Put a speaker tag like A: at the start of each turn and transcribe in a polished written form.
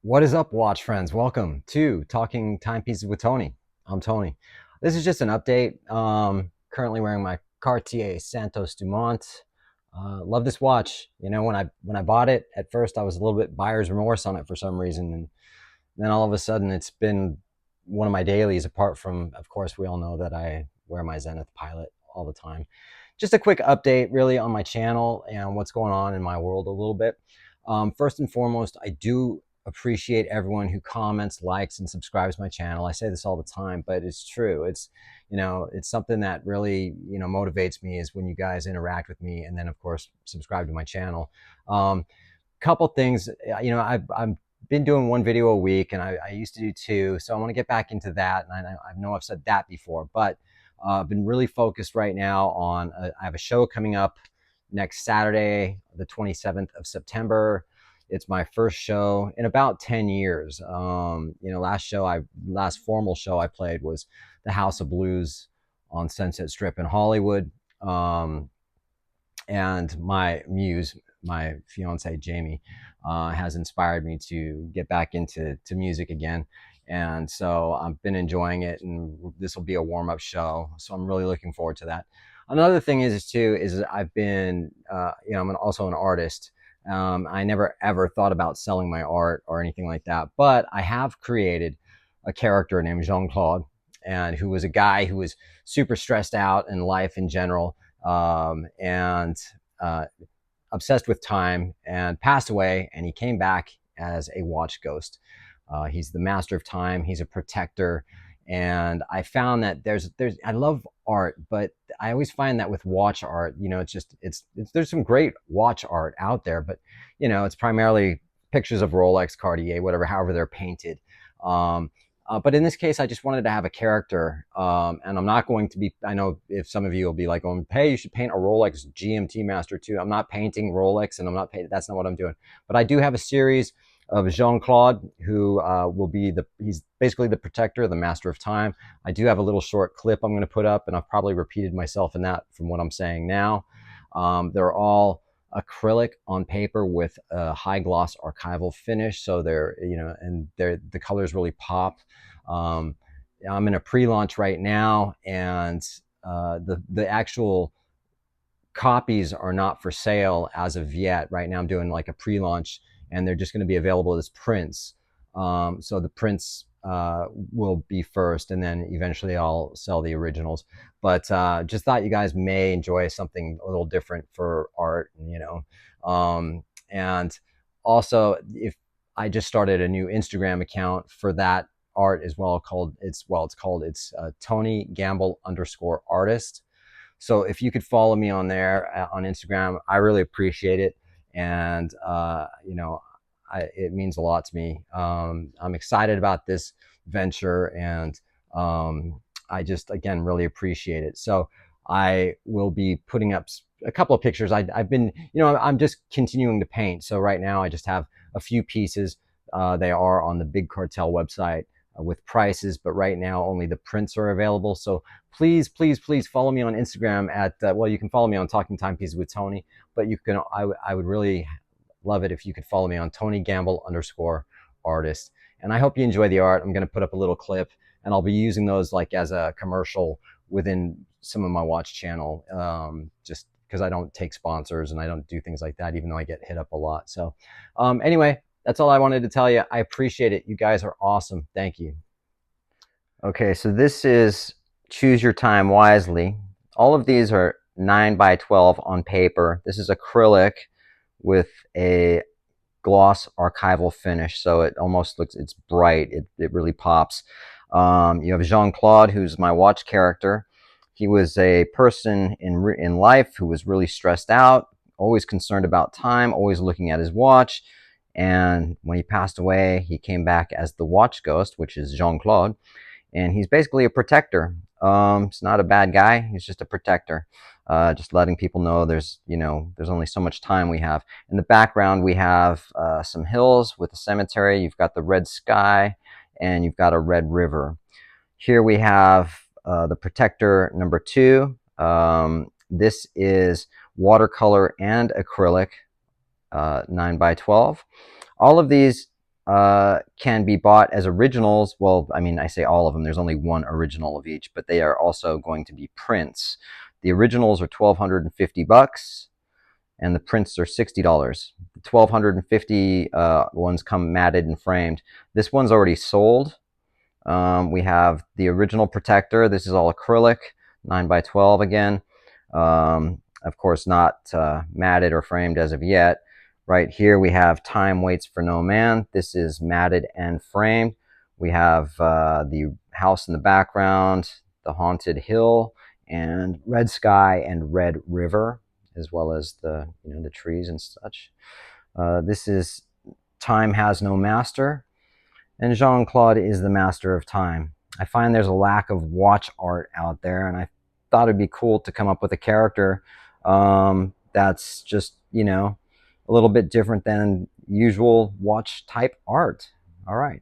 A: What is up, watch friends? Welcome to Talking Timepieces with Tony. I'm Tony. This is just an update. Currently wearing my Cartier Santos Dumont. Love this watch. You know, when I bought it, at first I was a little bit buyer's remorse on it for some reason, and then all of a sudden it's been one of my dailies. Apart from, of course, we all know that I wear my Zenith Pilot all the time. Just a quick update, really, on my channel and what's going on in my world a little bit. First and foremost, I do appreciate everyone who comments, likes, and subscribes to my channel. I say this all the time, but it's true. It's something that really, motivates me is when you guys interact with me, and then of course subscribe to my channel. Couple things, I'm been doing one video a week, and I used to do two, so I want to get back into that. And I know I've said that before, but I've been really focused right now on. I have a show coming up next Saturday, the 27th of September. It's my first show in about 10 years. Last formal show I played was the House of Blues on Sunset Strip in Hollywood. And my muse, my fiance Jamie, has inspired me to get back into music again. And so I've been enjoying it, and this will be a warm-up show. So I'm really looking forward to that. Another thing is I've been, I'm also an artist. I never ever thought about selling my art or anything like that, but I have created a character named Jean-Claude, and who was a guy who was super stressed out in life in general, and obsessed with time, and passed away, and he came back as a watch ghost. He's the master of time. He's a protector. And I found that I love art, but I always find that with watch art, there's some great watch art out there, but it's primarily pictures of Rolex, Cartier, whatever, however they're painted. But in this case, I just wanted to have a character, and I'm not going to be. I know if some of you will be like, "Oh, hey, you should paint a Rolex GMT Master too." I'm not painting Rolex, and I'm not painting. That's not what I'm doing. But I do have a series of Jean-Claude, who will be he's basically the protector, the master of time. I do have a little short clip I'm going to put up, and I've probably repeated myself in that from what I'm saying now. They're all acrylic on paper with a high gloss archival finish, so the colors really pop. I'm in a pre-launch right now, and the actual copies are not for sale as of yet. Right now I'm doing like a pre-launch, and they're just going to be available as prints. So the prints will be first, and then eventually I'll sell the originals. But just thought you guys may enjoy something a little different for art, and also, if I just started a new Instagram account for that art as well, it's Tony Gamble _artist. So if you could follow me on there on Instagram, I really appreciate it. And it means a lot to me. I'm excited about this venture, and I just, again, really appreciate it. So I will be putting up a couple of pictures. I've been, I'm just continuing to paint. So right now I just have a few pieces. They are on the Big Cartel website with prices, but right now only the prints are available. So please, please, please follow me on Instagram at, you can follow me on Talking Timepieces with Tony, but I would really love it if you could follow me on Tony Gamble _artist. And I hope you enjoy the art. I'm going to put up a little clip, and I'll be using those like as a commercial within some of my watch channel, just because I don't take sponsors and I don't do things like that, even though I get hit up a lot. So anyway, that's all I wanted to tell you. I appreciate it. You guys are awesome. Thank you. Okay, so this is Choose Your Time Wisely. All of these are 9x12 on paper. This is acrylic with a gloss archival finish, so it almost looks, it's bright. It really pops. You have Jean-Claude, who's my watch character. He was a person in life who was really stressed out, always concerned about time, always looking at his watch. And when he passed away, he came back as the watch ghost, which is Jean-Claude. And he's basically a protector. He's not a bad guy. He's just a protector. Just letting people know there's only so much time we have. In the background, we have some hills with a cemetery. You've got the red sky, and you've got a red river. Here we have the protector number 2. This is watercolor and acrylic, 9x12. All of these can be bought as originals. Well, I mean, I say all of them. There's only one original of each, but they are also going to be prints. The originals are $1,250, and the prints are $60. The 1,250 ones come matted and framed. This one's already sold. We have the original protector. This is all acrylic, 9 by 12 again. Of course, not matted or framed as of yet. Right here we have Time Waits for No Man. This is matted and framed. We have the house in the background, the haunted hill, and red sky and red river, as well as the the trees and such. This is Time Has No Master, and Jean-Claude is the master of time. I find there's a lack of watch art out there, and I thought it'd be cool to come up with a character that's just, a little bit different than usual watch type art. All right.